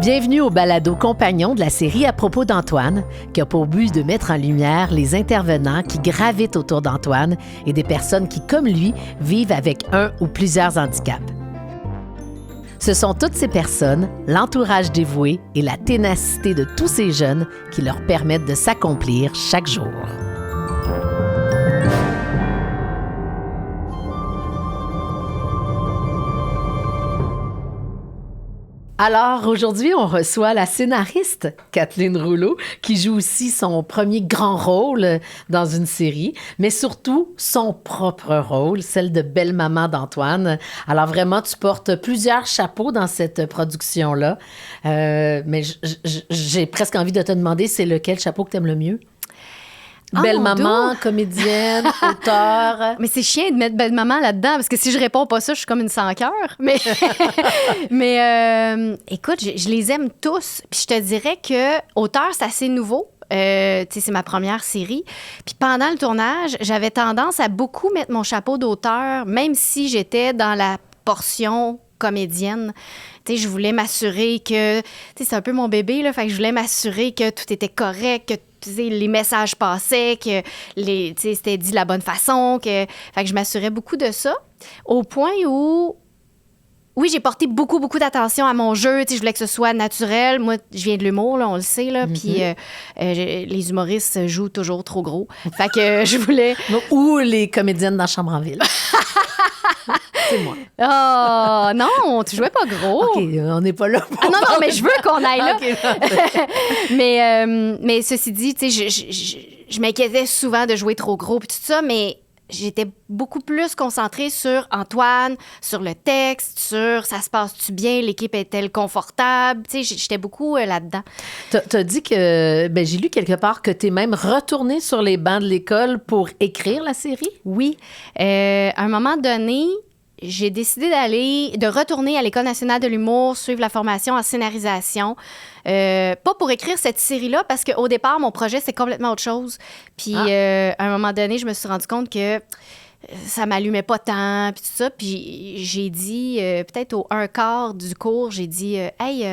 Bienvenue au balado compagnon de la série À propos d'Antoine, qui a pour but de mettre en lumière les intervenants qui gravitent autour d'Antoine et des personnes qui, comme lui, vivent avec un ou plusieurs handicaps. Ce sont toutes ces personnes, l'entourage dévoué et la ténacité de tous ces jeunes qui leur permettent de s'accomplir chaque jour. Alors, aujourd'hui, on reçoit la scénariste Kathleen Rouleau, qui joue aussi son premier grand rôle dans une série, mais surtout son propre rôle, celle de belle-maman d'Antoine. Alors, vraiment, tu portes plusieurs chapeaux dans cette production-là, mais j'ai presque envie de te demander, c'est lequel chapeau que tu aimes le mieux? Belle-maman, comédienne, auteure. Mais c'est chiant de mettre belle-maman là-dedans, parce que si je réponds pas ça, je suis comme une sans-cœur. Mais, écoute, je les aime tous. Puis je te dirais que auteur, c'est assez nouveau. C'est ma première série. Puis pendant le tournage, j'avais tendance à beaucoup mettre mon chapeau d'auteur, même si j'étais dans la portion comédienne. Je voulais m'assurer que... c'est un peu mon bébé, là, fait que je voulais m'assurer que tout était correct, que les messages passaient, que c'était dit de la bonne façon, fait que je m'assurais beaucoup de ça, au point où, oui, j'ai porté beaucoup d'attention à mon jeu, je voulais que ce soit naturel. Moi, je viens de l'humour, là, on le sait, là, puis les humoristes jouent toujours trop gros, fait que je voulais... Ou les comédiennes dans Chambre en ville. C'est moi. Oh, non, tu jouais pas gros. OK, on n'est pas là pour... Ah non, mais je veux qu'on aille là. Okay. mais ceci dit, je m'inquiétais souvent de jouer trop gros puis tout ça, mais j'étais beaucoup plus concentrée sur Antoine, sur le texte, sur ça se passe-tu bien, l'équipe est-elle confortable? J'étais beaucoup là-dedans. T'as dit que, j'ai lu quelque part que t'es même retournée sur les bancs de l'école pour écrire la série? Oui. À un moment donné, j'ai décidé de retourner à l'École nationale de l'humour, suivre la formation en scénarisation. Pas pour écrire cette série-là, parce qu'au départ, mon projet, c'est complètement autre chose. Puis, à un moment donné, je me suis rendu compte que ça m'allumait pas tant, puis tout ça. Puis, j'ai dit, peut-être au un quart du cours, j'ai dit, hey,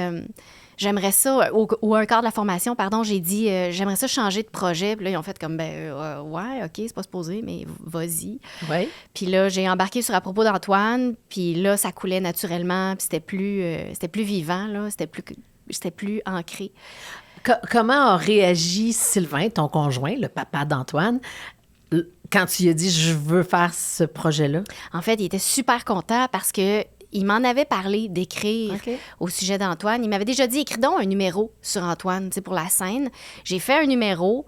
j'aimerais ça, ou un quart de la formation, pardon, j'ai dit, j'aimerais ça changer de projet. Puis là, ils ont fait comme, ouais, OK, c'est pas supposé, mais vas-y. Ouais. Puis là, j'ai embarqué sur À propos d'Antoine, puis là, ça coulait naturellement, puis c'était plus vivant, là, c'était plus ancré. Comment a réagi Sylvain, ton conjoint, le papa d'Antoine, quand tu lui as dit « je veux faire ce projet-là » ? En fait, il était super content parce que il m'en avait parlé d'écrire au sujet d'Antoine. Il m'avait déjà dit, écris donc un numéro sur Antoine, pour la scène. J'ai fait un numéro,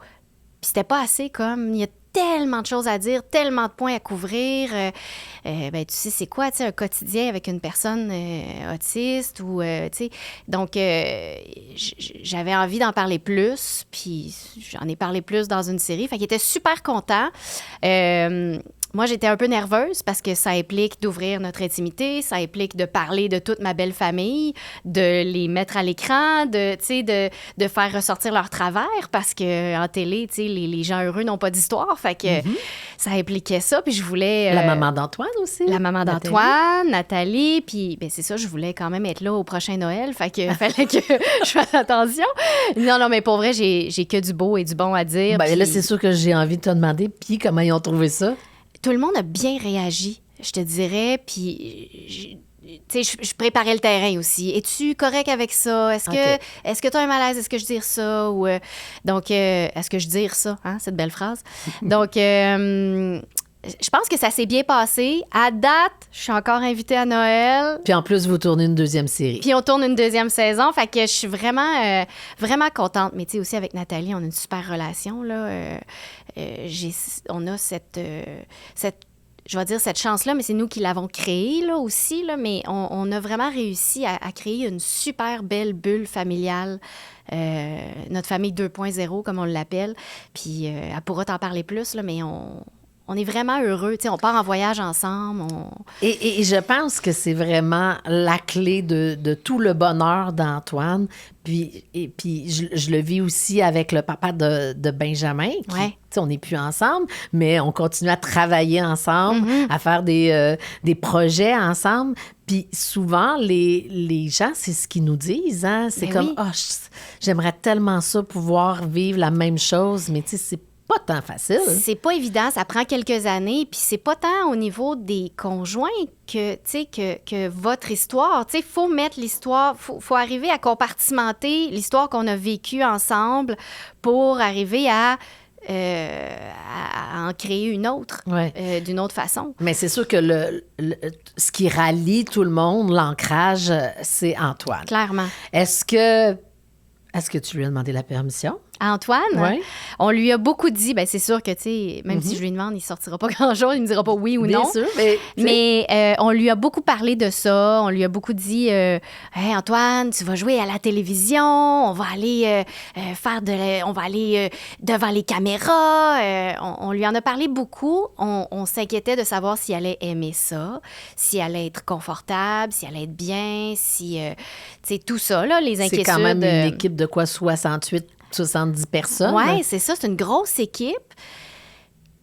puis c'était pas assez comme... Il y a tellement de choses à dire, tellement de points à couvrir. Tu sais, c'est quoi, un quotidien avec une personne autiste ou, Donc, j'avais envie d'en parler plus, puis j'en ai parlé plus dans une série. Fait qu'il était super content. Moi, j'étais un peu nerveuse parce que ça implique d'ouvrir notre intimité, ça implique de parler de toute ma belle famille, de les mettre à l'écran, de faire ressortir leur travers parce qu'en télé, les gens heureux n'ont pas d'histoire. Fait que ça impliquait ça. Puis je voulais... la maman d'Antoine aussi. La maman d'Antoine, Nathalie. Puis c'est ça, je voulais quand même être là au prochain Noël. Fait que fallait que je fasse attention. Non, mais pour vrai, j'ai que du beau et du bon à dire. Là, c'est sûr que j'ai envie de te demander, puis comment ils ont trouvé ça? Tout le monde a bien réagi, je te dirais, puis je préparais le terrain aussi. Es-tu correct avec ça? Est-ce que tu as un malaise? Est-ce que je dire ça? Ou, donc, est-ce que je dire ça? Hein, cette belle phrase. Donc, je pense que ça s'est bien passé. À date, je suis encore invitée à Noël. Puis en plus, vous tournez une deuxième série. Puis on tourne une deuxième saison. Fait que je suis vraiment, vraiment contente. Mais tu sais, aussi avec Nathalie, on a une super relation, là. On a cette je vais dire cette chance-là, mais c'est nous qui l'avons créée, là, aussi, là. Mais on a vraiment réussi à créer une super belle bulle familiale. Notre famille 2.0, comme on l'appelle. Puis elle pourra t'en parler plus, là, mais on est vraiment heureux. T'sais, on part en voyage ensemble. Et je pense que c'est vraiment la clé de tout le bonheur d'Antoine. Puis je le vis aussi avec le papa de Benjamin. On n'est plus ensemble, mais on continue à travailler ensemble, à faire des projets ensemble. Puis souvent, les gens, c'est ce qu'ils nous disent. Hein? C'est comme, j'aimerais tellement ça, pouvoir vivre la même chose, mais tu sais, c'est pas tant facile. C'est pas évident, ça prend quelques années, puis c'est pas tant au niveau des conjoints que votre histoire. Tu sais, faut mettre l'histoire, faut arriver à compartimenter l'histoire qu'on a vécue ensemble pour arriver à en créer une autre, d'une autre façon. Mais c'est sûr que ce qui rallie tout le monde, l'ancrage, c'est Antoine. Clairement. Est-ce que tu lui as demandé la permission? Antoine, ouais. On lui a beaucoup dit, bien, c'est sûr que, tu sais, même si je lui demande, il sortira pas grand-chose, il me dira pas oui ou Bien non. Sûr, mais on lui a beaucoup parlé de ça, on lui a beaucoup dit, hey, Antoine, tu vas jouer à la télévision, on va aller on va aller devant les caméras. On lui en a parlé beaucoup. On s'inquiétait de savoir s'il allait aimer ça, s'il allait être confortable, s'il allait être bien, si, tu sais, tout ça, là, les inquiétudes. C'est quand même une équipe de quoi, 70 personnes. Oui, c'est ça, c'est une grosse équipe.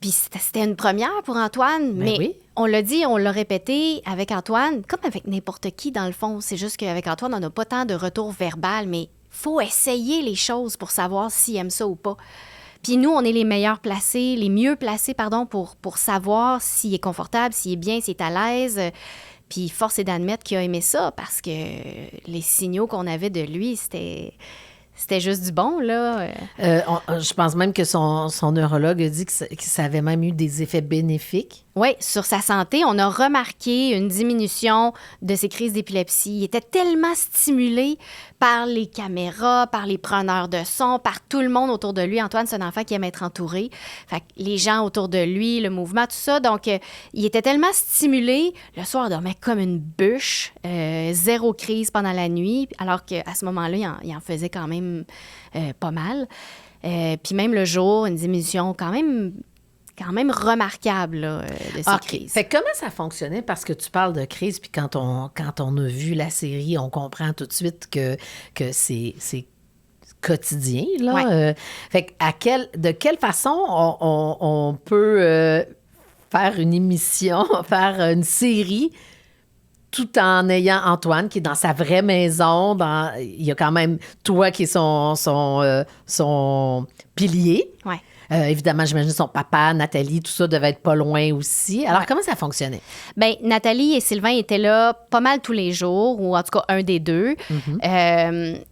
Puis c'était une première pour Antoine, mais on l'a dit, on l'a répété avec Antoine, comme avec n'importe qui dans le fond. C'est juste qu'avec Antoine, on n'a pas tant de retour verbal, mais il faut essayer les choses pour savoir s'il aime ça ou pas. Puis nous, on est les mieux placés, pour savoir s'il est confortable, s'il est bien, s'il est à l'aise. Puis force est d'admettre qu'il a aimé ça parce que les signaux qu'on avait de lui, c'était juste du bon, là. Je pense même que son neurologue a dit que ça avait même eu des effets bénéfiques. Oui, sur sa santé, on a remarqué une diminution de ses crises d'épilepsie. Il était tellement stimulé par les caméras, par les preneurs de son, par tout le monde autour de lui. Antoine, c'est un enfant qui aime être entouré. Fait que les gens autour de lui, le mouvement, tout ça. Donc, il était tellement stimulé. Le soir, il dormait comme une bûche. 0 crise pendant la nuit, alors qu'à ce moment-là, il en faisait quand même pas mal. Puis même le jour, une diminution quand même remarquable là, de ces crises. Fait que comment ça fonctionnait? Parce que tu parles de crise, puis quand on a vu la série, on comprend tout de suite que c'est quotidien. Là. Ouais. Fait que de quelle façon on peut faire une émission, faire une série tout en ayant Antoine qui est dans sa vraie maison. Il y a quand même toi qui est son pilier. Ouais. Évidemment, j'imagine son papa, Nathalie, tout ça devait être pas loin aussi. Alors, comment ça fonctionnait? Bien, Nathalie et Sylvain étaient là pas mal tous les jours, ou en tout cas un des deux. Mm-hmm.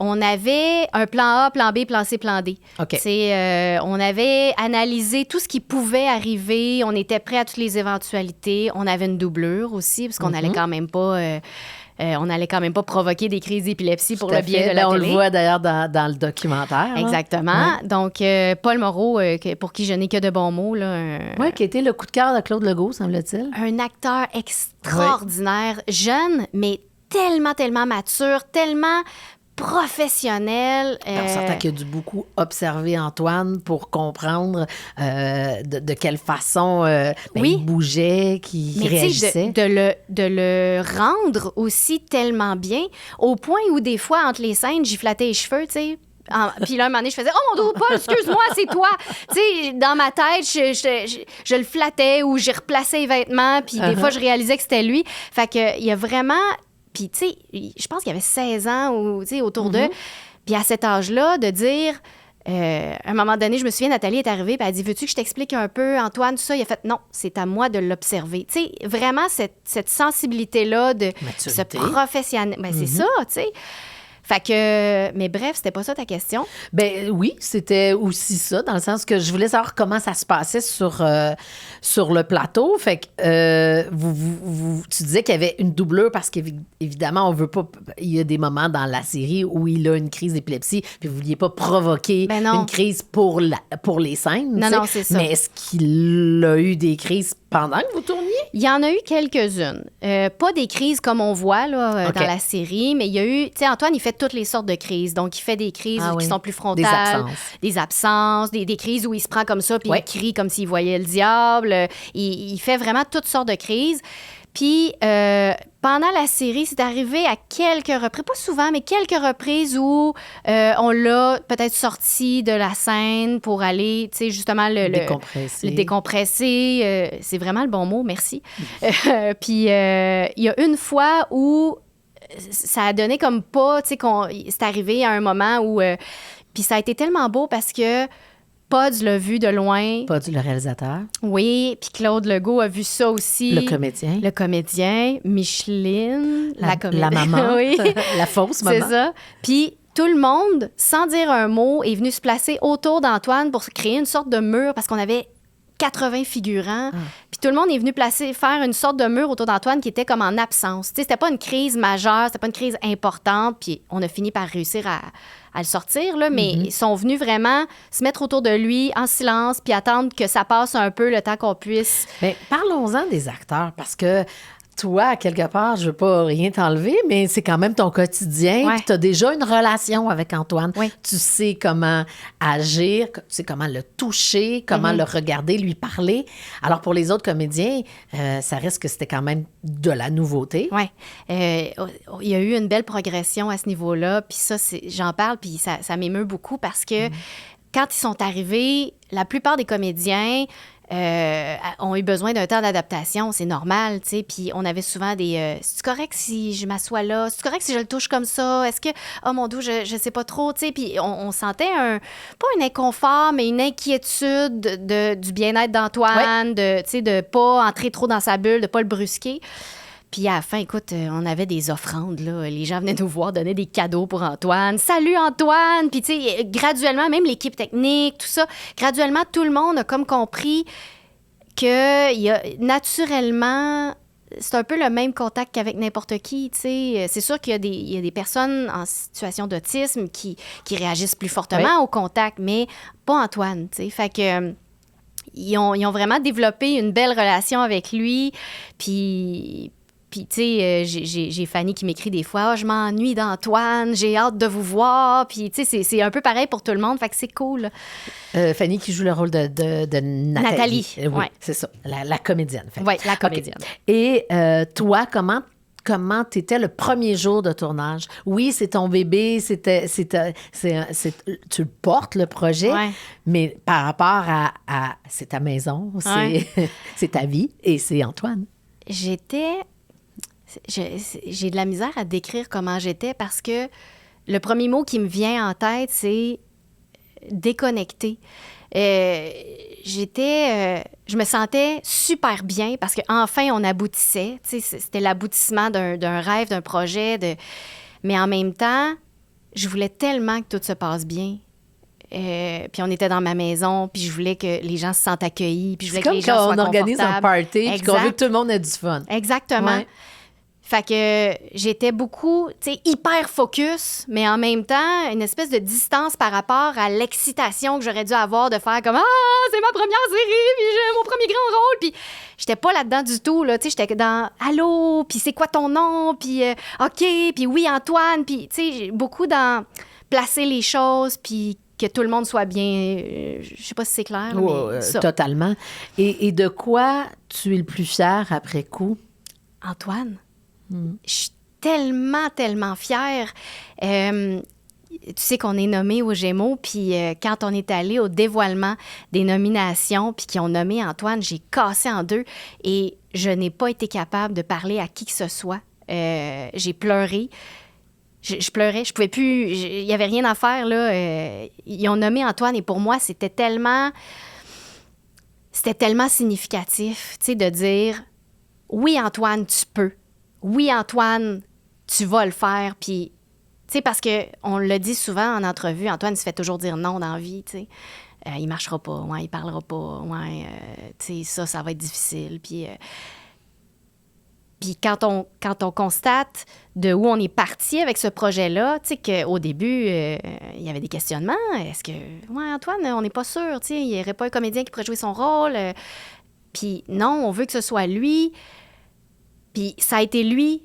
On avait un plan A, plan B, plan C, plan D. Okay. On avait analysé tout ce qui pouvait arriver. On était prêts à toutes les éventualités. On avait une doublure aussi, parce qu'on n'allait quand même pas... on n'allait quand même pas provoquer des crises d'épilepsie pour le bien de la télé. On le voit d'ailleurs dans le documentaire. Exactement. Hein? Donc, Paul Moreau, pour qui je n'ai que de bons mots. Oui, qui a été le coup de cœur de Claude Legault, semble-t-il. Un acteur extraordinaire, jeune, mais tellement, tellement mature, tellement professionnel. On s'entend qu'il a dû beaucoup observer Antoine pour comprendre de quelle façon il bougeait, qu'il réagissait. De le rendre aussi tellement bien, au point où des fois, entre les scènes, j'y flattais les cheveux, tu sais. Puis là, un moment donné, je faisais « Oh mon Dieu, Paul, excuse-moi, c'est toi! » Tu sais, dans ma tête, je le flattais ou j'ai replacé les vêtements, puis des fois, je réalisais que c'était lui. Fait qu'il y a vraiment... Puis, tu sais, je pense qu'il y avait 16 ans ou, autour d'eux. Puis à cet âge-là, de dire... à un moment donné, je me souviens, Nathalie est arrivée, puis elle a dit « Veux-tu que je t'explique un peu, Antoine, tout ça? » Il a fait « Non, c'est à moi de l'observer. » Tu sais, vraiment, cette sensibilité-là de ce professionnel... Ben, c'est ça, tu sais. Fait que, mais bref, c'était pas ça ta question? Ben oui, c'était aussi ça, dans le sens que je voulais savoir comment ça se passait sur le plateau. Fait que tu disais qu'il y avait une doublure parce qu'évidemment, on veut pas... Il y a des moments dans la série où il a une crise d'épilepsie, puis vous vouliez pas provoquer une crise pour les scènes. Non, c'est ça. Mais est-ce qu'il a eu des crises pendant que vous tourniez? Il y en a eu quelques-unes. Pas des crises comme on voit là, dans la série, mais il y a eu... Tu sais, Antoine, il fait toutes les sortes de crises. Donc, il fait des crises qui sont plus frontales. Des absences, des crises où il se prend comme ça, puis il crie comme s'il voyait le diable. Il fait vraiment toutes sortes de crises. Puis, pendant la série, c'est arrivé à quelques reprises, pas souvent, mais quelques reprises où on l'a peut-être sorti de la scène pour aller, tu sais, justement, le décompresser. C'est vraiment le bon mot, merci. Puis, il y a une fois où ça a donné comme pas, tu sais, c'est arrivé à un moment où... puis ça a été tellement beau parce que Pods l'a vu de loin. Pods, le réalisateur. Oui, puis Claude Legault a vu ça aussi. Le comédien. Le comédien. Micheline, la maman. Oui. La fausse maman. C'est ça. Puis tout le monde, sans dire un mot, est venu se placer autour d'Antoine pour créer une sorte de mur parce qu'on avait 80 figurants. Puis tout le monde est venu faire une sorte de mur autour d'Antoine qui était comme en absence. Tu sais, c'était pas une crise majeure, c'était pas une crise importante. Puis on a fini par réussir à le sortir, là, mais ils sont venus vraiment se mettre autour de lui en silence puis attendre que ça passe un peu le temps qu'on puisse... Mais parlons-en des acteurs, parce que toi, quelque part, je veux pas rien t'enlever, mais c'est quand même ton quotidien. Ouais. Tu as déjà une relation avec Antoine. Oui. Tu sais comment agir, tu sais comment le toucher, comment le regarder, lui parler. Alors, pour les autres comédiens, ça reste que c'était quand même de la nouveauté. Oui. Il y a eu une belle progression à ce niveau-là. Puis ça, j'en parle, puis ça m'émeut beaucoup parce que quand ils sont arrivés, la plupart des comédiens... ont eu besoin d'un temps d'adaptation, c'est normal, tu sais. Puis on avait souvent des... c'est-tu correct si je m'assois là? C'est-tu correct si je le touche comme ça? Est-ce que... Oh mon Dieu, je sais pas trop, tu sais. Puis on sentait pas un inconfort, mais une inquiétude du bien-être d'Antoine, tu sais, de pas entrer trop dans sa bulle, de pas le brusquer. Puis à la fin, écoute, on avait des offrandes, là. Les gens venaient nous voir, donner des cadeaux pour Antoine. « Salut, Antoine! » Puis, tu sais, graduellement, même l'équipe technique, tout ça, graduellement, tout le monde a comme compris que y a, naturellement, c'est un peu le même contact qu'avec n'importe qui, tu sais. C'est sûr qu'il y a des personnes en situation d'autisme qui réagissent plus fortement au contact, mais pas Antoine, tu sais. Fait que... Ils ont vraiment développé une belle relation avec lui, puis tu sais, j'ai Fanny qui m'écrit des fois « Ah, je m'ennuie d'Antoine, j'ai hâte de vous voir. » Puis, tu sais, c'est un peu pareil pour tout le monde, fait que c'est cool. Fanny qui joue le rôle de Nathalie. Oui, ouais. C'est ça, la comédienne. Oui, la comédienne. Okay. Et toi, comment t'étais le premier jour de tournage? Oui, c'est ton bébé, tu le portes, le projet, mais par rapport à c'est ta maison, c'est ta vie et c'est Antoine. J'ai de la misère à décrire comment j'étais parce que le premier mot qui me vient en tête, c'est déconnecter. Je me sentais super bien parce qu'enfin, on aboutissait. C'était l'aboutissement d'un rêve, d'un projet. Mais en même temps, je voulais tellement que tout se passe bien. Puis on était dans ma maison, puis je voulais que les gens se sentent accueillis, puis je voulais que les gens soient confortables. C'est comme quand on organise un party, puis qu'on veut que tout le monde ait du fun. Exactement. Ouais. Fait que j'étais beaucoup, tu sais, hyper focus, mais en même temps, une espèce de distance par rapport à l'excitation que j'aurais dû avoir de faire comme « Ah, c'est ma première série, puis j'ai mon premier grand rôle! » Puis j'étais pas là-dedans du tout, là, tu sais, j'étais dans « Allô? » Puis « C'est quoi ton nom? » Puis « OK. » Puis « Oui, Antoine. » Puis, tu sais, beaucoup dans placer les choses, puis que tout le monde soit bien... je sais pas si c'est clair, mais ça. Totalement. Et de quoi tu es le plus fière après coup? Antoine. Je suis tellement, tellement fière. Tu sais qu'on est nommé aux Gémeaux, puis quand on est allé au dévoilement des nominations, puis qu'ils ont nommé Antoine, j'ai cassé en deux et je n'ai pas été capable de parler à qui que ce soit. J'ai pleuré. Je pleurais, je pouvais plus... Il n'y avait rien à faire, là. Ils ont nommé Antoine et pour moi, c'était tellement significatif, tu sais, de dire « Oui, Antoine, tu peux. Oui, Antoine, tu vas le faire. » Puis, tu sais, parce qu'on le dit souvent en entrevue, Antoine il se fait toujours dire non dans la vie, tu sais. Il marchera pas, ouais, il parlera pas, ouais, tu sais, ça va être difficile. Puis quand on constate de où on est parti avec ce projet-là, tu sais, qu'au début, il y avait des questionnements. Est-ce que, ouais, Antoine, on n'est pas sûr, tu sais, il n'y aurait pas un comédien qui pourrait jouer son rôle. Puis non, on veut que ce soit lui. Puis ça a été lui,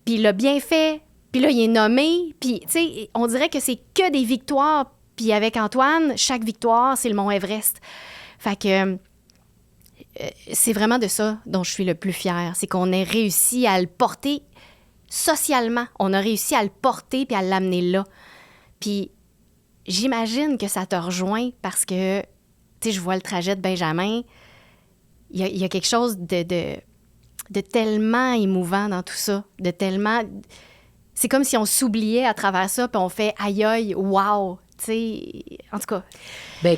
puis il l'a bien fait, Puis là, il est nommé, puis, tu sais, on dirait que c'est que des victoires. Puis avec Antoine, chaque victoire, c'est le Mont Everest. Fait que c'est vraiment de ça dont je suis le plus fière. C'est qu'on ait réussi à le porter socialement. On a réussi à le porter puis à l'amener là. Puis j'imagine que ça te rejoint parce que, tu sais, je vois le trajet de Benjamin. Il y a quelque chose de tellement émouvant dans tout ça, de tellement... C'est comme si on s'oubliait à travers ça, puis on fait aïe aïe, wow, tu sais, en tout cas. Bien,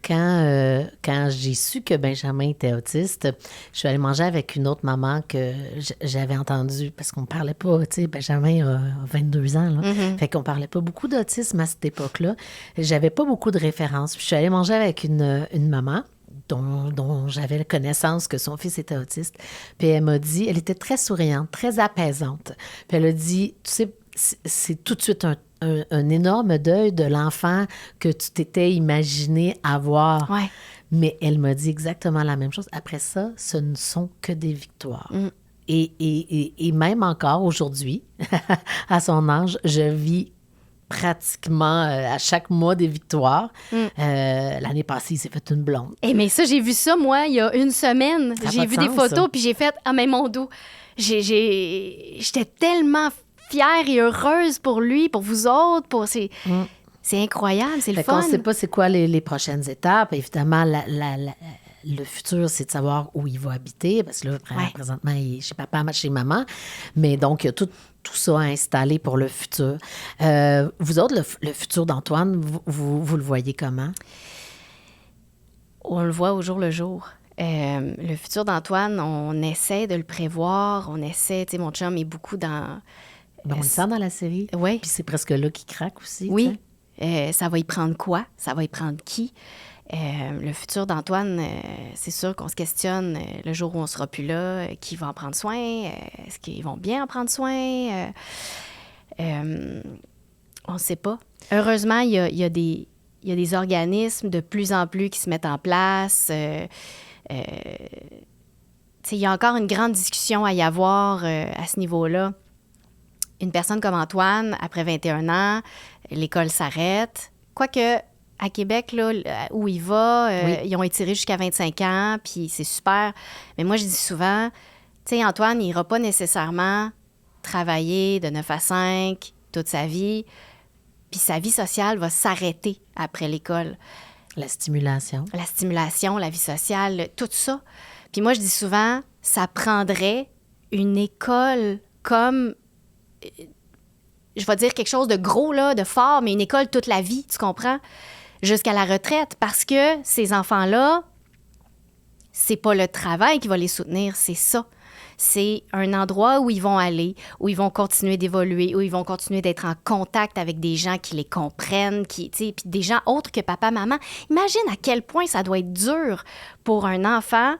quand j'ai su que Benjamin était autiste, je suis allée manger avec une autre maman que j'avais entendue, parce qu'on ne parlait pas, tu sais, Benjamin a 22 ans, là, fait qu'on parlait pas beaucoup d'autisme à cette époque-là. J'avais pas beaucoup de références. Puis je suis allée manger avec une maman dont j'avais la connaissance que son fils était autiste. Puis elle m'a dit, elle était très souriante, très apaisante. Puis elle a dit, tu sais, c'est tout de suite un énorme deuil de l'enfant que tu t'étais imaginé avoir. Ouais. Mais elle m'a dit exactement la même chose. Après ça, ce ne sont que des victoires. Et même encore aujourd'hui, à son âge, je vis pratiquement à chaque mois des victoires. L'année passée, il s'est fait une blonde. Mais ça, j'ai vu ça, moi, il y a une semaine. J'ai vu des photos, puis j'ai fait « Ah, mais mon dos! » J'étais tellement fière et heureuse pour lui, pour vous autres, c'est incroyable, c'est le fun. On ne sait pas c'est quoi les prochaines étapes. Évidemment, le futur, c'est de savoir où il va habiter, parce que là, présentement, il est chez papa, chez maman. Mais donc, il y a tout ça à installer pour le futur. Vous autres, le futur d'Antoine, vous le voyez comment? On le voit au jour le jour. Le futur d'Antoine, on essaie de le prévoir, on essaie, tu sais, mon chum est beaucoup dans... on le sent dans la série. Oui. Puis c'est presque là qu'il craque aussi. Oui. Ça va y prendre quoi? Ça va y prendre qui? Le futur d'Antoine, c'est sûr qu'on se questionne le jour où on sera plus là, qui va en prendre soin? Est-ce qu'ils vont bien en prendre soin? On ne sait pas. Heureusement, il y a des organismes de plus en plus qui se mettent en place. Il y a encore une grande discussion à y avoir à ce niveau-là. Une personne comme Antoine, après 21 ans, l'école s'arrête. Quoique, à Québec, là, où il va, ils ont étiré jusqu'à 25 ans, puis c'est super. Mais moi, je dis souvent, tu sais, Antoine, il n'ira pas nécessairement travailler de 9 à 5 toute sa vie, puis sa vie sociale va s'arrêter après l'école. La stimulation. La stimulation, la vie sociale, tout ça. Puis moi, je dis souvent, ça prendrait une école comme... Je vais dire quelque chose de gros, là, de fort, mais une école toute la vie, tu comprends? Jusqu'à la retraite, parce que ces enfants-là, c'est pas le travail qui va les soutenir, c'est ça. C'est un endroit où ils vont aller, où ils vont continuer d'évoluer, où ils vont continuer d'être en contact avec des gens qui les comprennent, puis des gens autres que papa, maman. Imagine à quel point ça doit être dur pour un enfant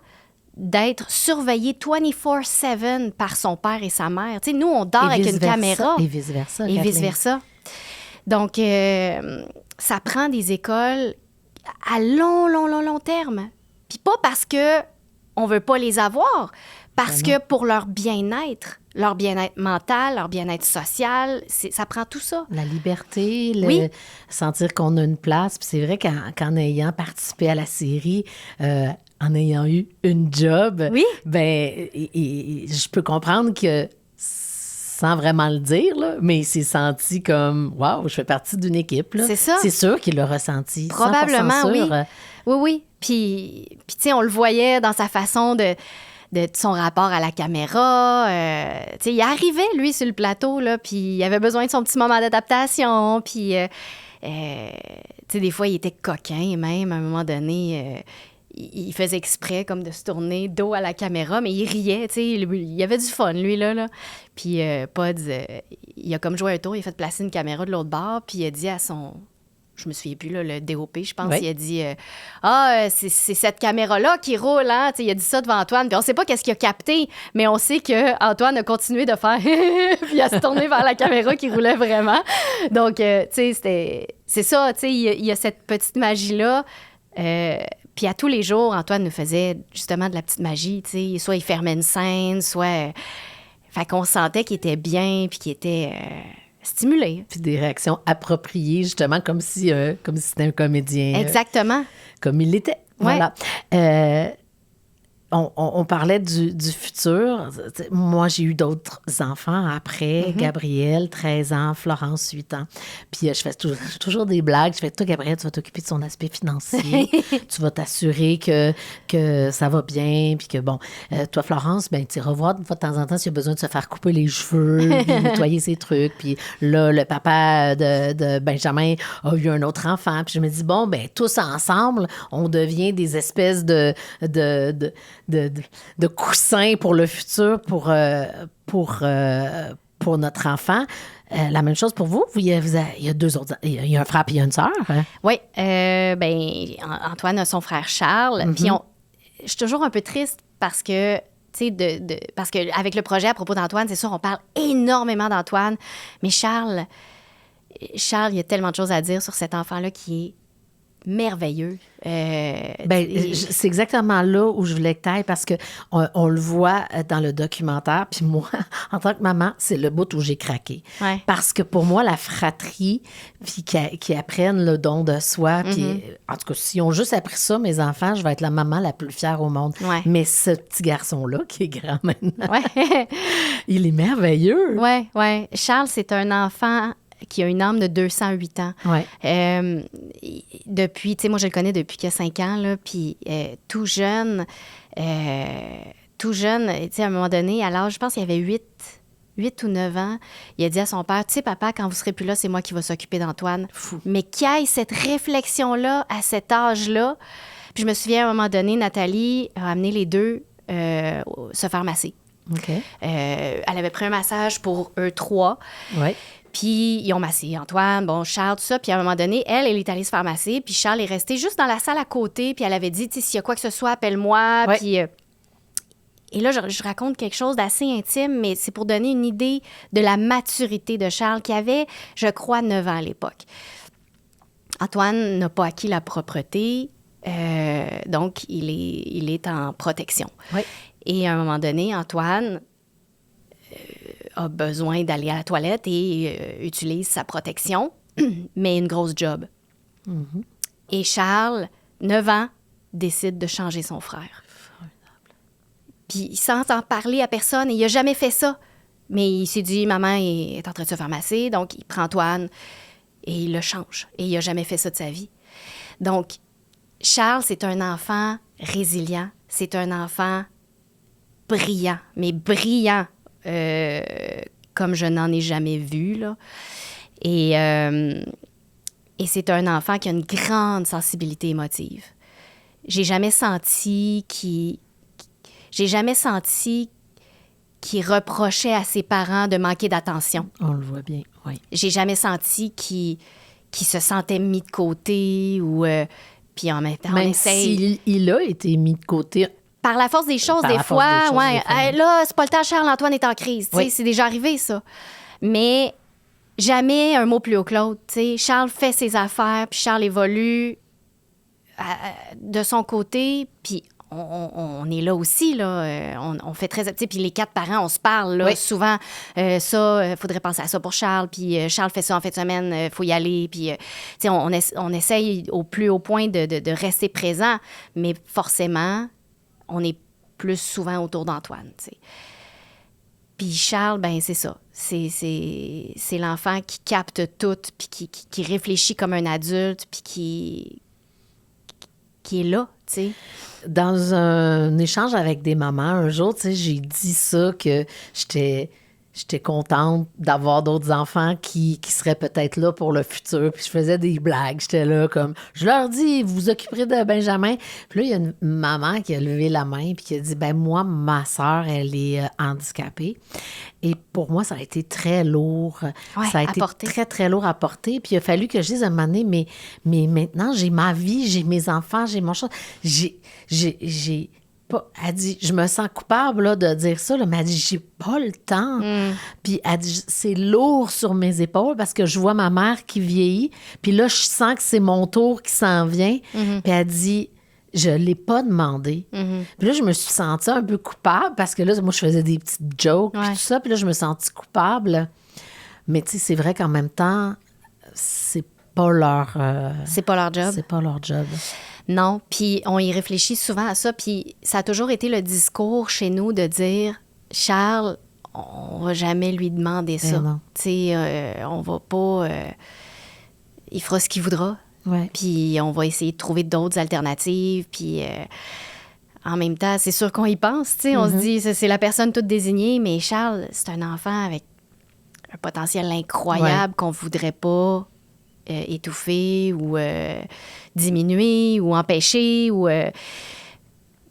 d'être surveillé 24/7 par son père et sa mère. Tu sais, nous, on dort avec une caméra. Et vice-versa. Et vice-versa. Donc, ça prend des écoles à long terme. Puis pas parce qu'on veut pas les avoir, parce que pour leur bien-être mental, leur bien-être social, ça prend tout ça. La liberté, sentir qu'on a une place. Puis c'est vrai qu'en ayant participé à la série... en ayant eu une job, je peux comprendre que, sans vraiment le dire, là, mais il s'est senti comme « Wow, je fais partie d'une équipe. » C'est ça. C'est sûr qu'il l'a ressenti. Probablement, 100% sûr. Oui. Puis tu sais, on le voyait dans sa façon de son rapport à la caméra. Tu sais, il arrivait, lui, sur le plateau, là, puis il avait besoin de son petit moment d'adaptation. Puis, tu sais, des fois, il était coquin, même, à un moment donné... il faisait exprès comme de se tourner dos à la caméra, mais il riait, tu sais, il avait du fun, lui, là. Puis Pods, il a comme joué un tour, il a fait placer une caméra de l'autre bord, puis il a dit à son... Je me souviens plus, là, le DOP, je pense, il a dit c'est cette caméra-là qui roule, hein? T'sais, il a dit ça devant Antoine, puis on sait pas qu'est-ce qu'il a capté, mais on sait qu'Antoine a continué de faire puis à se tourner vers la caméra qui roulait vraiment. Donc, tu sais, c'est ça, tu sais, il y a cette petite magie-là. Puis à tous les jours, Antoine nous faisait justement de la petite magie, tu sais. Soit il fermait une scène, soit... Fait qu'on sentait qu'il était bien, puis qu'il était stimulé. Puis des réactions appropriées, justement, comme si c'était un comédien. Exactement. Comme il l'était. Ouais. Voilà. On parlait du futur. Moi, j'ai eu d'autres enfants après. Gabriel, 13 ans, Florence, 8 ans. Puis je fais toujours des blagues. Je fais, toi, Gabriel, tu vas t'occuper de son aspect financier. Tu vas t'assurer que ça va bien. Puis que, bon, toi, Florence, ben, tu iras voir de temps en temps s'il y a besoin de se faire couper les cheveux, puis nettoyer ses trucs. Puis là, le papa de Benjamin a eu un autre enfant. Puis je me dis, bon, ben, tous ensemble, on devient des espèces de coussins pour le futur, pour notre enfant. La même chose pour vous? Il y a deux autres... Il y a un frère et il y a une sœur. Hein? Oui. Antoine a son frère Charles. Puis je suis toujours un peu triste parce que... parce qu'avec le projet à propos d'Antoine, c'est sûr, on parle énormément d'Antoine. Mais Charles, il y a tellement de choses à dire sur cet enfant-là qui est merveilleux. C'est exactement là où je voulais que tu ailles parce qu'on le voit dans le documentaire. Puis moi, en tant que maman, c'est le bout où j'ai craqué. Ouais. Parce que pour moi, la fratrie, puis qu'ils apprennent le don de soi, puis en tout cas, s'ils ont juste appris ça, mes enfants, je vais être la maman la plus fière au monde. Ouais. Mais ce petit garçon-là, qui est grand maintenant, Ouais. il est merveilleux. Oui. Charles, c'est un enfant qui a une âme de 208 ans. Ouais. Depuis, tu sais, moi, je le connais depuis qu'il a 5 ans, là, puis tout jeune, tu sais, à un moment donné, à l'âge, je pense qu'il avait 8 ou 9 ans, il a dit à son père, tu sais, papa, quand vous serez plus là, c'est moi qui vais s'occuper d'Antoine. Fou. Mais qu'il y ait cette réflexion-là, à cet âge-là. Puis je me souviens, à un moment donné, Nathalie a amené les deux se faire masser. OK. Elle avait pris un massage pour eux 3. Ouais. Puis ils ont massé Antoine, bon, Charles, tout ça. Puis à un moment donné, elle est allée se faire masser. Puis Charles est resté juste dans la salle à côté. Puis elle avait dit, tu sais, s'il y a quoi que ce soit, appelle-moi. Ouais. Puis... et là, je raconte quelque chose d'assez intime, mais c'est pour donner une idée de la maturité de Charles, qui avait, je crois, 9 ans à l'époque. Antoine n'a pas acquis la propreté, donc il est en protection. Oui. Et à un moment donné, Antoine a besoin d'aller à la toilette et utilise sa protection, mais une grosse job. Mm-hmm. Et Charles, 9 ans, décide de changer son frère. Puis sans en parler à personne, et il n'a jamais fait ça. Mais il s'est dit, maman est en train de se faire masser, donc il prend Antoine et il le change. Et il n'a jamais fait ça de sa vie. Donc, Charles, c'est un enfant résilient, c'est un enfant brillant, mais brillant, comme je n'en ai jamais vu, là. Et c'est un enfant qui a une grande sensibilité émotive. J'ai jamais senti qu'il reprochait à ses parents de manquer d'attention. On le voit bien, oui. J'ai jamais senti qu'il se sentait mis de côté ou... puis en même temps, même s'il a été mis de côté... Par la force des choses, des fois, là, c'est pas le temps, Charles, Antoine est en crise. Oui. C'est déjà arrivé, ça. Mais jamais un mot plus haut que l'autre. T'sais. Charles fait ses affaires, puis Charles évolue de son côté, puis on est là aussi, là. On fait très... Puis les 4 parents, on se parle, là, souvent. Faudrait penser à ça pour Charles, puis Charles fait ça en fin de semaine, faut y aller, puis... on essaye au plus haut point de rester présent, mais forcément... on est plus souvent autour d'Antoine, tu sais. Puis Charles, ben c'est ça. C'est l'enfant qui capte tout, puis qui réfléchit comme un adulte, puis qui est là, tu sais. Dans un échange avec des mamans, un jour, tu sais, j'ai dit ça, que j'étais contente d'avoir d'autres enfants qui seraient peut-être là pour le futur. Puis je faisais des blagues. J'étais là comme... Je leur dis, vous vous occuperez de Benjamin. Puis là, il y a une maman qui a levé la main puis qui a dit, ben moi, ma sœur, elle est handicapée. Et pour moi, ça a été très lourd. Ça a été très, très lourd à porter. Puis il a fallu que je dise à un moment donné, mais maintenant, j'ai ma vie, j'ai mes enfants, j'ai mon chose. J'ai elle dit, je me sens coupable là, de dire ça, là, mais elle dit, j'ai pas le temps. Puis elle dit, c'est lourd sur mes épaules parce que je vois ma mère qui vieillit. Puis là, je sens que c'est mon tour qui s'en vient. Puis elle dit, je l'ai pas demandé. Puis là, je me suis sentie un peu coupable parce que là, moi, je faisais des petites jokes puis tout ça. Puis là, je me sentis coupable. Mais tu sais, c'est vrai qu'en même temps, c'est pas leur... c'est pas leur job. C'est pas leur job. Non, puis on y réfléchit souvent à ça. Puis ça a toujours été le discours chez nous de dire, Charles, on va jamais lui demander ça. Tu sais, on va pas... il fera ce qu'il voudra. Ouais. Puis on va essayer de trouver d'autres alternatives. Puis en même temps, c'est sûr qu'on y pense. Tu sais, on se dit, c'est la personne toute désignée, mais Charles, c'est un enfant avec un potentiel incroyable qu'on voudrait pas étouffer ou diminuer ou empêcher.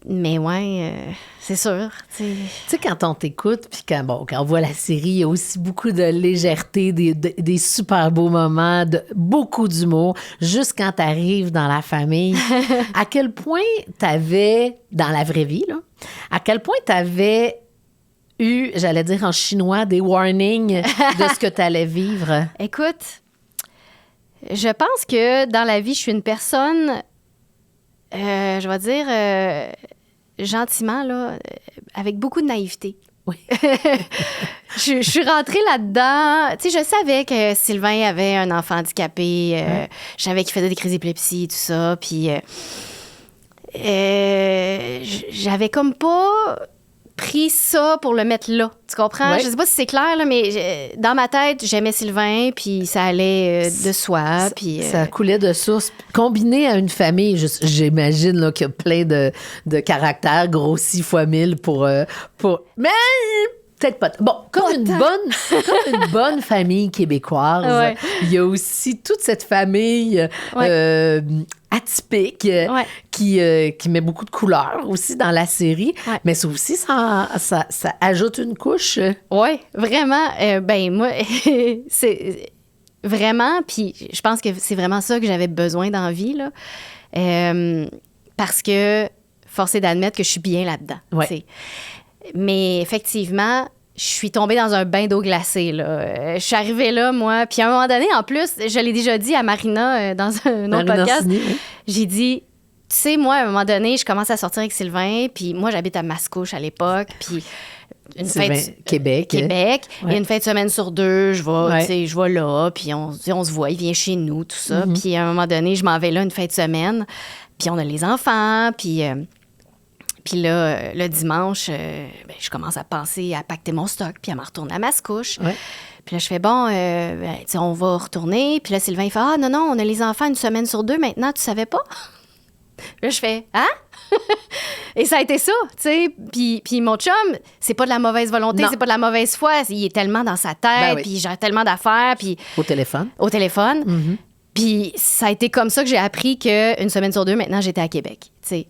Mais c'est sûr. Tu sais, quand on t'écoute, puis quand on voit la série, il y a aussi beaucoup de légèreté, des super beaux moments, beaucoup d'humour, juste quand tu arrives dans la famille. À quel point t'avais, dans la vraie vie, là, à quel point t'avais eu, j'allais dire en chinois, des warnings de ce que t'allais vivre? Écoute, je pense que dans la vie, je suis une personne, je vais dire... gentiment, là, avec beaucoup de naïveté. Oui. je suis rentrée là-dedans. Tu sais, je savais que Sylvain avait un enfant handicapé. Je savais qu'il faisait des crises d'épilepsie, tout ça. Puis, j'avais comme pas pris ça pour le mettre là. Tu comprends? Ouais. Je sais pas si c'est clair, là, mais dans ma tête, j'aimais Sylvain, puis ça allait de soi. Puis, ça coulait de source. Combiné à une famille, j'imagine là, qu'il y a plein de caractères grossis fois 1000 pour... Mais peut-être pas... Bon, comme une bonne famille québécoise, il y a aussi toute cette famille atypique qui met beaucoup de couleurs aussi dans la série. Ouais. Mais ça aussi, ça ajoute une couche. Oui, vraiment. Ben moi, c'est... Vraiment, puis je pense que c'est vraiment ça que j'avais besoin dans la vie, là. Parce que, force est d'admettre que je suis bien là-dedans. Ouais. Mais effectivement, je suis tombée dans un bain d'eau glacée, là. Je suis arrivée là, moi, puis à un moment donné, en plus, je l'ai déjà dit à Marina dans un autre podcast, j'ai dit... Tu sais, moi, à un moment donné, je commence à sortir avec Sylvain, puis moi, j'habite à Mascouche à l'époque, puis... Québec. Et une fin de semaine sur 2, je vais là, puis on se voit, il vient chez nous, tout ça. Puis à un moment donné, je m'en vais là une fin de semaine, puis on a les enfants, puis là, le dimanche, je commence à penser à pacter mon stock, puis à me retourner à Mascouche. Ouais. Puis là, je fais, on va retourner. Puis là, Sylvain, il fait, non, on a les enfants une semaine sur 2 maintenant, tu savais pas? Là, je fais, hein? Et ça a été ça, tu sais. Puis mon chum, c'est pas de la mauvaise volonté, c'est pas de la mauvaise foi. Il est tellement dans sa tête, puis il gère tellement d'affaires. Puis Au téléphone. Mm-hmm. Puis ça a été comme ça que j'ai appris qu'une semaine sur 2, maintenant, j'étais à Québec, tu sais.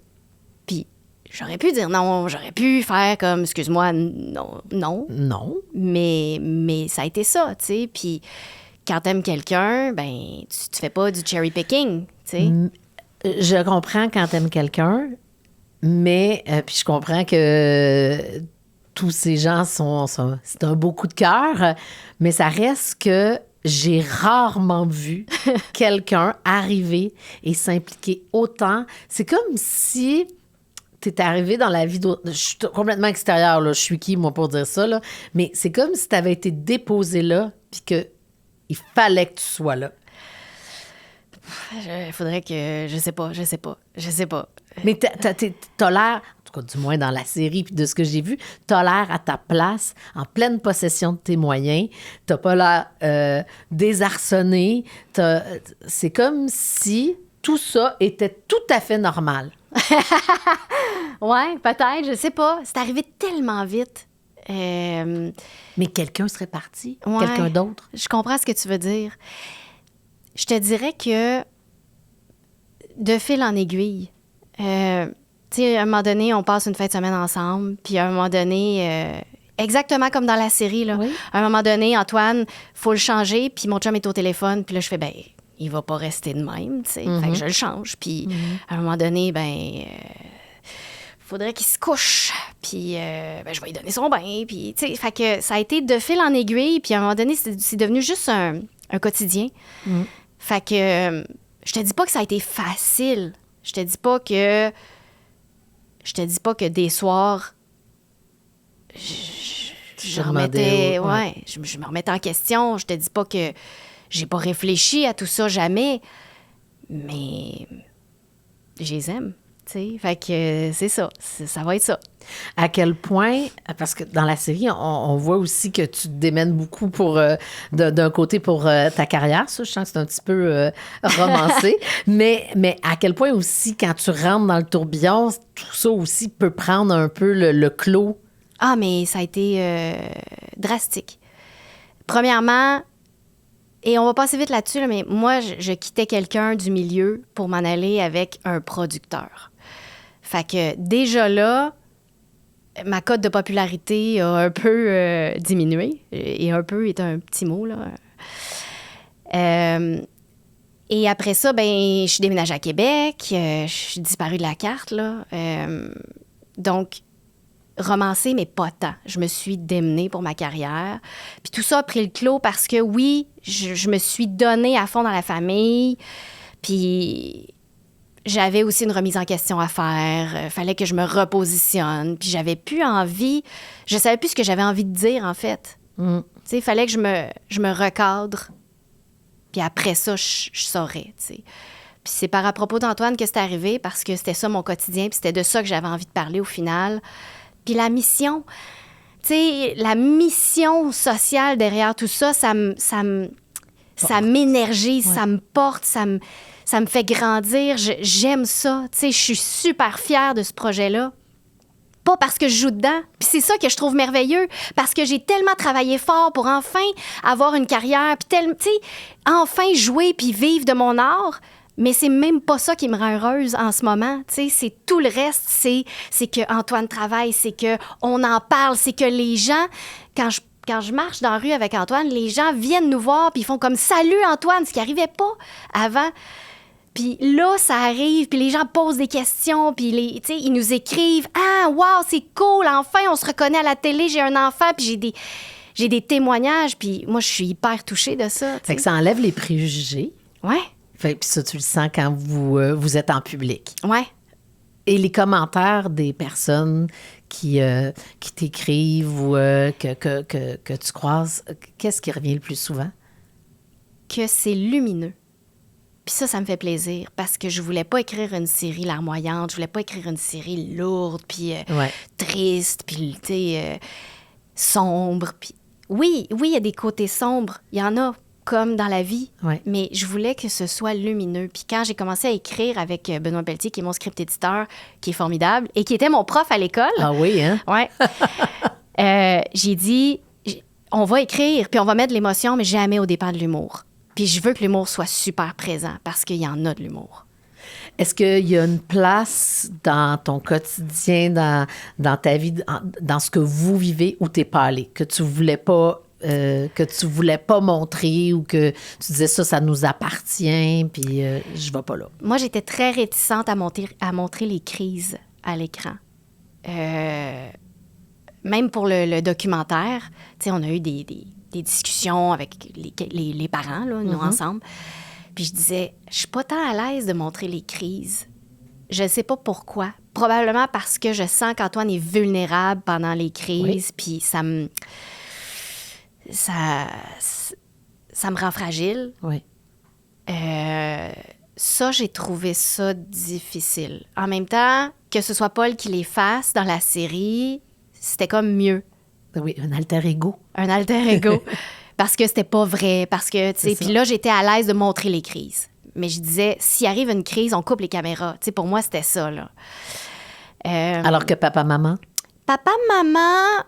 Puis j'aurais pu dire non, j'aurais pu faire comme, excuse-moi, non. Non. Mais ça a été ça, tu sais. Puis quand t'aimes quelqu'un, ben tu fais pas du cherry picking, tu sais. Je comprends quand t'aimes quelqu'un, mais puis je comprends que tous ces gens c'est un beau coup de cœur, mais ça reste que j'ai rarement vu quelqu'un arriver et s'impliquer autant. C'est comme si t'es arrivé dans la vie d'autre. Je suis complètement extérieure, là. Je suis qui, moi, pour dire ça, là? Mais c'est comme si t'avais été déposé là, puis qu'il fallait que tu sois là. Il faudrait que... Je sais pas. Mais t'as l'air, en tout cas du moins dans la série puis de ce que j'ai vu, t'as l'air à ta place, en pleine possession de tes moyens. T'as pas l'air désarçonné. C'est comme si tout ça était tout à fait normal. Ouais, peut-être, je sais pas. C'est arrivé tellement vite. Mais quelqu'un serait parti? Ouais, quelqu'un d'autre? Je comprends ce que tu veux dire. Je te dirais que de fil en aiguille, tu sais, à un moment donné, on passe une fin de semaine ensemble, puis à un moment donné, exactement comme dans la série, là, à un moment donné, Antoine, faut le changer, puis mon chum est au téléphone, puis là, je fais, il va pas rester de même, tu sais, fait que je le change, puis à un moment donné, faudrait qu'il se couche, puis je vais lui donner son bain, puis, tu sais, fait que ça a été de fil en aiguille, puis à un moment donné, c'est devenu juste un quotidien. Fait que je te dis pas que ça a été facile, Je te dis pas que des soirs, je remettais... je me remettais en question. Je te dis pas que j'ai pas réfléchi à tout ça, jamais. Mais je les aime, tu sais. Fait que c'est ça. Ça va être ça. À quel point, parce que dans la série, on voit aussi que tu te démènes beaucoup d'un côté pour ta carrière. Ça, je sens que c'est un petit peu romancé. mais à quel point aussi, quand tu rentres dans le tourbillon, tout ça aussi peut prendre un peu le clos. Ah, mais ça a été drastique. Premièrement, et on va passer vite là-dessus, là, mais moi, je quittais quelqu'un du milieu pour m'en aller avec un producteur. Fait que déjà là, ma cote de popularité a un peu diminué. Et un peu est un petit mot, là. Et après ça, ben, je suis déménagée à Québec. Je suis disparue de la carte, là. Donc, romancer, mais pas tant. Je me suis démenée pour ma carrière. Puis tout ça a pris le clos parce que, oui, je me suis donnée à fond dans la famille. Puis j'avais aussi une remise en question à faire. Fallait que je me repositionne. Puis j'avais plus envie... Je savais plus ce que j'avais envie de dire, en fait. Tu sais, il fallait que je me recadre. Puis après ça, je saurais, tu sais. Puis c'est par à propos d'Antoine que c'est arrivé parce que c'était ça mon quotidien. Puis c'était de ça que j'avais envie de parler au final. Puis la mission, tu sais, la mission sociale derrière tout ça, ça m'énergise, ça me porte, ça me fait grandir. J'aime ça. Tu sais, je suis super fière de ce projet-là. Pas parce que je joue dedans. Puis c'est ça que je trouve merveilleux. Parce que j'ai tellement travaillé fort pour enfin avoir une carrière, puis tu sais, enfin jouer puis vivre de mon art. Mais c'est même pas ça qui me rend heureuse en ce moment. Tu sais, c'est tout le reste. C'est que Antoine travaille, c'est qu'on en parle, c'est que les gens, quand je marche dans la rue avec Antoine, les gens viennent nous voir puis ils font comme « Salut Antoine », ce qui n'arrivait pas avant. Puis là, ça arrive, puis les gens posent des questions, puis tu sais, ils nous écrivent « Ah, wow, c'est cool, enfin, on se reconnaît à la télé, j'ai un enfant, puis j'ai des témoignages. » Puis moi, je suis hyper touchée de ça. Fait que ça enlève les préjugés. Ouais. Fait que ça, tu le sens quand vous êtes en public. Ouais. Et les commentaires des personnes qui t'écrivent ou que tu croises, qu'est-ce qui revient le plus souvent? Que c'est lumineux. Puis ça me fait plaisir parce que je voulais pas écrire une série larmoyante, je voulais pas écrire une série lourde, puis triste, puis, tu sais, sombre. Puis oui, il y a des côtés sombres, il y en a, comme dans la vie, mais je voulais que ce soit lumineux. Puis quand j'ai commencé à écrire avec Benoît Pelletier, qui est mon script éditeur, qui est formidable, et qui était mon prof à l'école... Ah oui, hein? Ouais. J'ai dit, on va écrire, puis on va mettre de l'émotion, mais jamais au dépend de l'humour. Puis je veux que l'humour soit super présent, parce qu'il y en a de l'humour. Est-ce qu'il y a une place dans ton quotidien, dans ta vie, dans ce que vous vivez, où t'es pas allé, que tu voulais pas montrer ou que tu disais ça nous appartient, puis je vais pas là? Moi, j'étais très réticente à montrer les crises à l'écran. Même pour le documentaire, tu sais, on a eu des discussions avec les parents, là, nous ensemble. Puis je disais, je suis pas tant à l'aise de montrer les crises. Je sais pas pourquoi. Probablement parce que je sens qu'Antoine est vulnérable pendant les crises, puis ça me rend fragile. Oui. Ça, j'ai trouvé ça difficile. En même temps, que ce soit Paul qui les fasse dans la série, c'était comme mieux. Oui, un alter ego. Un alter ego. Parce que c'était pas vrai. Parce que, tu sais, puis là, j'étais à l'aise de montrer les crises. Mais je disais, s'il arrive une crise, on coupe les caméras. Tu sais, pour moi, c'était ça, là. Alors que papa-maman? Papa-maman,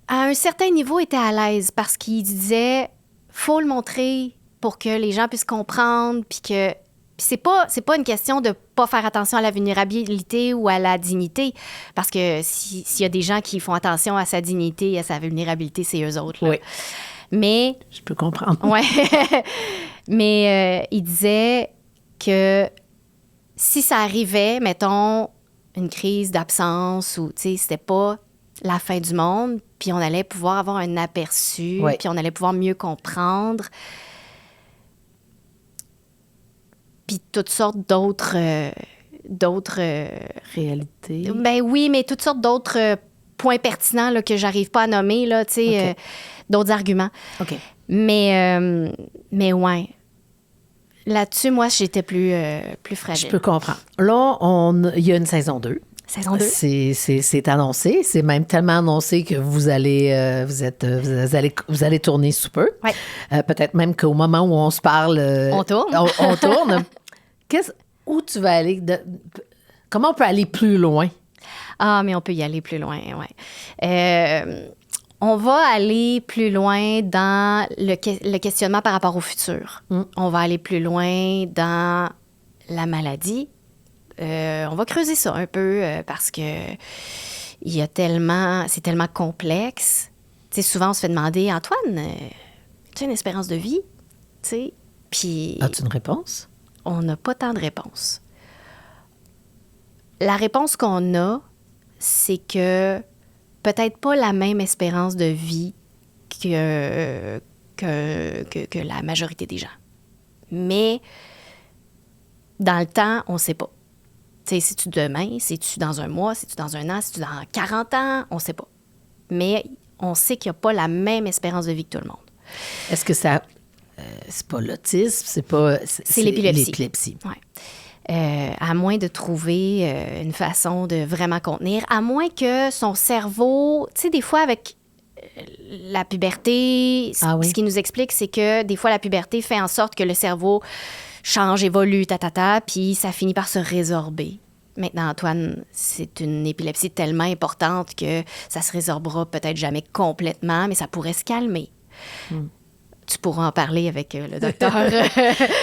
à un certain niveau, était à l'aise parce qu'il disait, faut le montrer pour que les gens puissent comprendre, puis que... Puis c'est pas une question de pas faire attention à la vulnérabilité ou à la dignité, parce que s'il y a des gens qui font attention à sa dignité et à sa vulnérabilité, c'est eux autres, là. Oui. Mais... Je peux comprendre. Ouais. Mais il disait que si ça arrivait, mettons, une crise d'absence ou, tu sais, c'était pas la fin du monde, puis on allait pouvoir avoir un aperçu, puis on allait pouvoir mieux comprendre. Puis toutes sortes d'autres d'autres... Réalité. Ben oui, mais toutes sortes d'autres points pertinents là, que j'arrive pas à nommer, là, tu sais, d'autres arguments. OK. Mais ouais. Là-dessus, moi, j'étais plus fragile. Je peux comprendre. Là, il y a une saison 2. Saison 2. C'est annoncé. C'est même tellement annoncé que vous allez tourner sous peu. Ouais. Peut-être même qu'au moment où on se parle... On tourne. On tourne. Où tu vas aller? Comment on peut aller plus loin? Ah, mais on peut y aller plus loin, ouais. On va aller plus loin dans le questionnement par rapport au futur. On va aller plus loin dans la maladie. On va creuser ça un peu parce que c'est tellement complexe. Tu sais, souvent, on se fait demander, Antoine, tu as une espérance de vie? Tu sais, puis... As-tu une réponse? On n'a pas tant de réponses. La réponse qu'on a, c'est que peut-être pas la même espérance de vie que la majorité des gens. Mais dans le temps, on ne sait pas. Tu sais, c'est-tu demain, c'est-tu dans un mois, c'est-tu dans un an, c'est-tu dans 40 ans, on ne sait pas. Mais on sait qu'il n'y a pas la même espérance de vie que tout le monde. Est-ce que ça... c'est pas l'autisme, c'est pas... C'est l'épilepsie. L'épilepsie. Ouais. À moins de trouver une façon de vraiment contenir, à moins que son cerveau, tu sais, des fois avec la puberté, ce qui nous explique, c'est que des fois la puberté fait en sorte que le cerveau change, évolue, puis ça finit par se résorber. Maintenant, Antoine, c'est une épilepsie tellement importante que ça se résorbera peut-être jamais complètement, mais ça pourrait se calmer. Tu pourras en parler avec le docteur,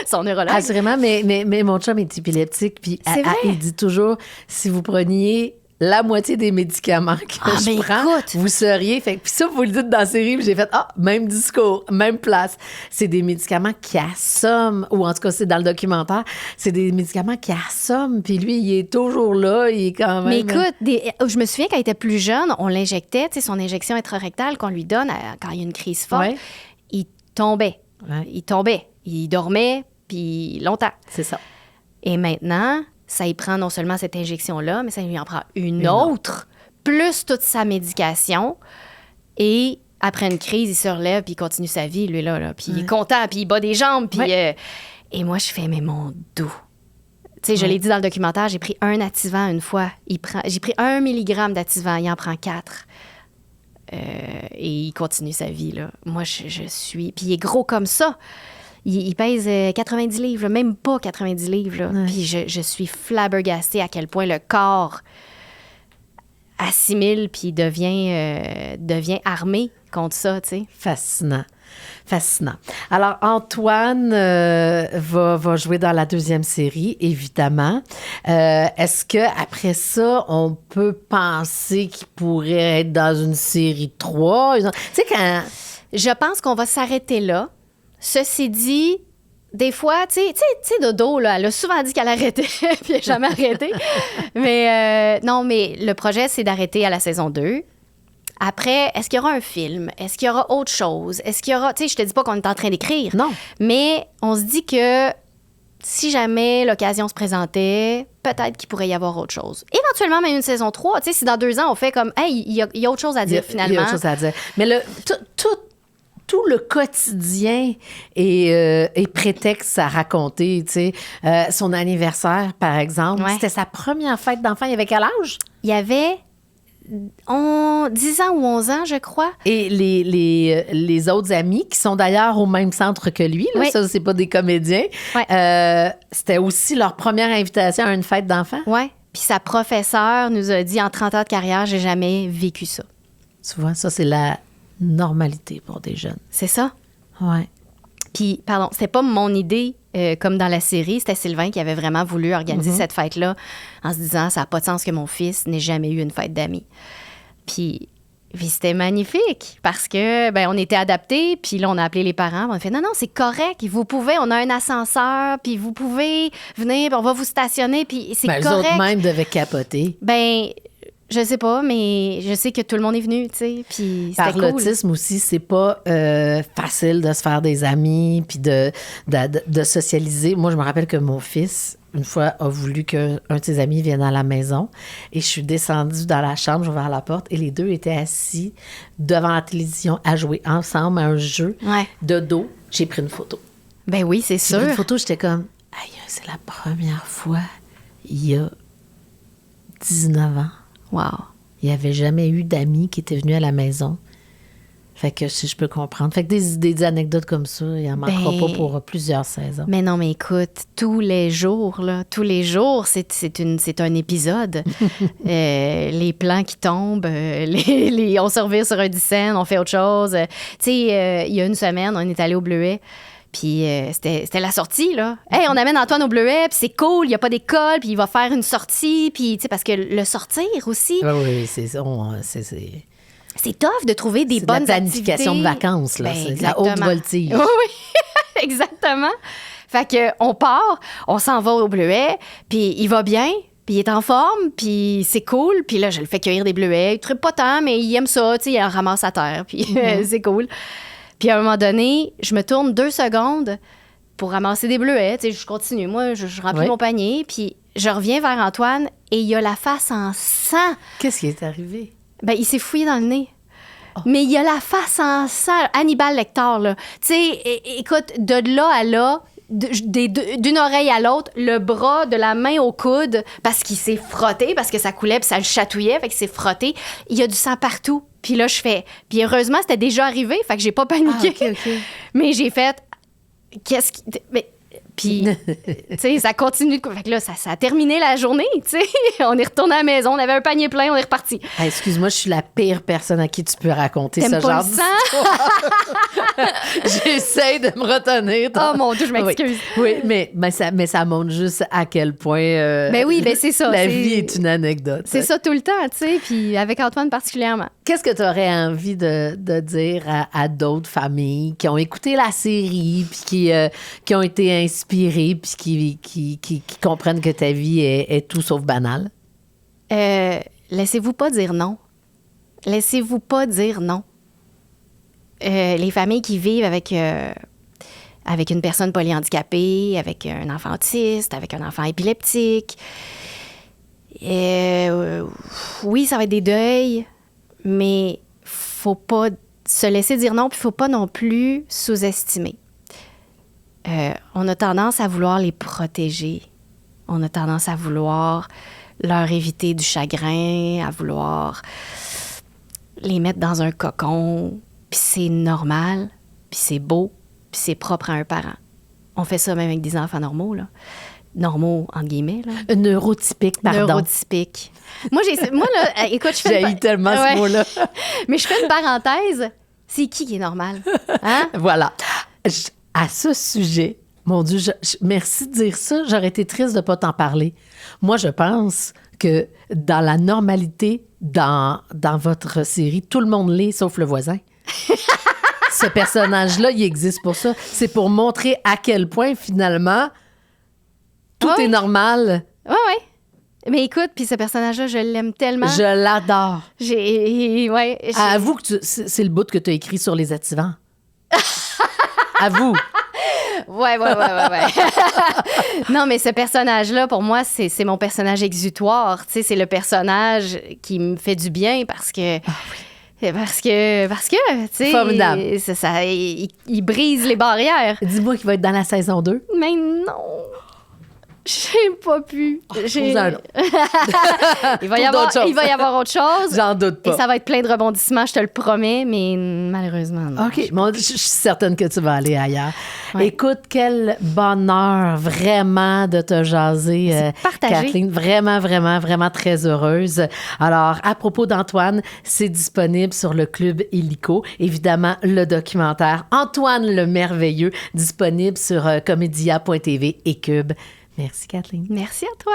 son neurologue. Assurément, mais mon chum est épileptique, puis il dit toujours, si vous preniez la moitié des médicaments que je prends, vous seriez... Puis ça, vous le dites dans la série, puis j'ai fait, même discours, même place. C'est des médicaments qui assomment, ou en tout cas, c'est dans le documentaire, c'est des médicaments qui assomment, puis lui, il est toujours là, il est quand même... Mais écoute, je me souviens, quand il était plus jeune, on l'injectait, tu sais, son injection intrarectale qu'on lui donne quand il y a une crise forte, il tombait. Ouais. Il tombait. Il dormait, puis longtemps. C'est ça. Et maintenant, ça y prend non seulement cette injection-là, mais ça lui en prend une autre, plus toute sa médication. Et après une crise, il se relève, puis il continue sa vie, lui, là. Puis il est content, puis il bat des jambes. Puis, et moi, je fais, mais mon dos. Tu sais, je l'ai dit dans le documentaire, j'ai pris un Ativan une fois. J'ai pris 1 milligramme d'Ativan, il en prend 4. Et il continue sa vie, là. Moi, je suis... Puis il est gros comme ça. Il pèse 90 livres, là, même pas 90 livres. Là. Puis je suis flabbergastée à quel point le corps assimile puis devient armé contre ça, tu sais. Fascinant. Alors, Antoine va jouer dans la 2e série, évidemment. Est-ce qu'après ça, on peut penser qu'il pourrait être dans une série 3? Tu sais, quand... Je pense qu'on va s'arrêter là. Ceci dit, des fois, tu sais, Dodo, là, elle a souvent dit qu'elle arrêtait, puis elle n'a jamais arrêté. Mais non, mais le projet, c'est d'arrêter à la saison 2. Après, est-ce qu'il y aura un film? Est-ce qu'il y aura autre chose? Est-ce qu'il y aura... Tu sais, je te dis pas qu'on est en train d'écrire. Non. Mais on se dit que si jamais l'occasion se présentait, peut-être qu'il pourrait y avoir autre chose. Éventuellement, même une saison 3. Tu sais, si dans 2 ans, on fait comme, hey, il y a autre chose à dire, finalement. Il y a autre chose à dire. Mais tout le quotidien est prétexte à raconter, tu sais. Son anniversaire, par exemple, c'était sa première fête d'enfant. Il avait quel âge? Il y avait 10 ans ou 11 ans, je crois. Et les autres amis, qui sont d'ailleurs au même centre que lui, là, ça, c'est pas des comédiens, c'était aussi leur première invitation à une fête d'enfant. Oui. Puis sa professeure nous a dit, en 30 ans de carrière, j'ai jamais vécu ça. Tu vois, ça, c'est la normalité pour des jeunes. C'est ça? Oui. Puis, pardon, c'était pas mon idée, comme dans la série. C'était Sylvain qui avait vraiment voulu organiser cette fête-là en se disant, ça n'a pas de sens que mon fils n'ait jamais eu une fête d'amis. Puis c'était magnifique parce que, on était adaptés. Puis là, on a appelé les parents. On a fait, non, c'est correct. Vous pouvez, on a un ascenseur. Puis vous pouvez venir, on va vous stationner. Puis c'est correct. Eux autres même devaient capoter. Je sais pas, mais je sais que tout le monde est venu, tu sais, puis c'était cool. Par l'autisme aussi, c'est pas facile de se faire des amis puis de socialiser. Moi, je me rappelle que mon fils, une fois, a voulu qu'un de ses amis vienne à la maison. Et je suis descendue dans la chambre, j'ai ouvert la porte et les deux étaient assis devant la télévision à jouer ensemble à un jeu de dos. J'ai pris une photo. Ben oui, c'est sûr. J'ai pris une photo, j'étais comme, aïe, c'est la première fois, il y a 19 ans. Wow. Il n'y avait jamais eu d'amis qui étaient venus à la maison. Fait que si je peux comprendre. Fait que des anecdotes comme ça, il n'y en manquera pas pour plusieurs saisons. Mais non, mais écoute, tous les jours, c'est un épisode. Les plans qui tombent, on se revire sur un scène, on fait autre chose. Tu sais, il y a une semaine, on est allé au Bleuet. Puis c'était la sortie, là. Hey, on amène Antoine au Bleuet, puis c'est cool, il n'y a pas d'école, puis il va faire une sortie, puis tu sais, parce que le sortir aussi... Oui, c'est ça. C'est tough de trouver des bonnes activités. C'est de la planification de vacances, là. C'est de la haute voltige. Oui, exactement. Fait qu'on part, on s'en va au Bleuet, puis il va bien, puis il est en forme, puis c'est cool. Puis là, je le fais cueillir des bleuets. Il trippe pas tant, mais il aime ça, tu sais, il en ramasse à terre, puis c'est cool. Puis à un moment donné, je me tourne 2 secondes pour ramasser des bleuets. Tu sais, je continue. Moi, je remplis mon panier, puis je reviens vers Antoine et il a la face en sang. Qu'est-ce qui est arrivé? Ben, il s'est fouillé dans le nez. Oh. Mais il a la face en sang. Hannibal Lecter, là. Tu sais, écoute, de là à là, d'une oreille à l'autre, le bras de la main au coude, parce qu'il s'est frotté, parce que ça coulait, puis ça le chatouillait, fait qu'il s'est frotté. Il y a du sang partout. Puis là, je fais... Puis heureusement, c'était déjà arrivé, fait que j'ai pas paniqué. Ah, OK. Mais j'ai fait... Qu'est-ce qui... Mais... Puis, tu sais, ça continue. Fait que là, ça a terminé la journée, tu sais. On est retourné à la maison, on avait un panier plein, on est reparti. Hey, excuse-moi, je suis la pire personne à qui tu peux raconter ce genre d'histoire. J'essaie de me retenir. Oh mon Dieu, je m'excuse. Oui, mais ça montre juste à quel point... ben oui, ben c'est ça. La vie est une anecdote. C'est ça tout le temps, tu sais, puis avec Antoine particulièrement. Qu'est-ce que tu aurais envie de dire à d'autres familles qui ont écouté la série puis qui ont été inspirées puis qui comprennent que ta vie est tout sauf banale? Laissez-vous pas dire non. Laissez-vous pas dire non. Les familles qui vivent avec une personne polyhandicapée, avec un enfant autiste, avec un enfant épileptique, oui, ça va être des deuils, mais faut pas se laisser dire non, puis faut pas non plus sous-estimer. On a tendance à vouloir les protéger. On a tendance à vouloir leur éviter du chagrin, à vouloir les mettre dans un cocon. Puis c'est normal, puis c'est beau, puis c'est propre à un parent. On fait ça même avec des enfants normaux, là. Normaux, entre guillemets, là. Neurotypique, pardon. Neurotypique. Moi, là, écoute, je fais... J'ai tellement ce mot-là. Mais je fais une parenthèse. C'est qui est normal? Hein? Voilà. À ce sujet, mon Dieu, merci de dire ça. J'aurais été triste de ne pas t'en parler. Moi, je pense que dans la normalité, dans votre série, tout le monde l'est, sauf le voisin. Ce personnage-là, il existe pour ça. C'est pour montrer à quel point, finalement, tout est normal. Oui, oui. Mais écoute, puis ce personnage-là, je l'aime tellement. Je l'adore. Avoue que c'est le bout que tu as écrit sur les activants. Avoue. Ouais. Non, mais ce personnage-là, pour moi, c'est mon personnage exutoire. Tu sais, c'est le personnage qui me fait du bien parce que... Ah oui. Parce que, tu sais... Formidable. Il brise les barrières. Dis-moi qu'il va être dans la saison 2. Mais non! J'ai pas pu. Il va y avoir autre chose. J'en doute pas. Et ça va être plein de rebondissements, je te le promets, mais malheureusement, non. OK. Bon, je suis certaine que tu vas aller ailleurs. Ouais. Écoute, quel bonheur vraiment de te jaser, Kathleen. Vraiment, vraiment, vraiment très heureuse. Alors, à propos d'Antoine, c'est disponible sur le Club Illico. Évidemment, le documentaire Antoine le Merveilleux, disponible sur comedia.tv et Cube. Merci, Kathleen. Merci à toi.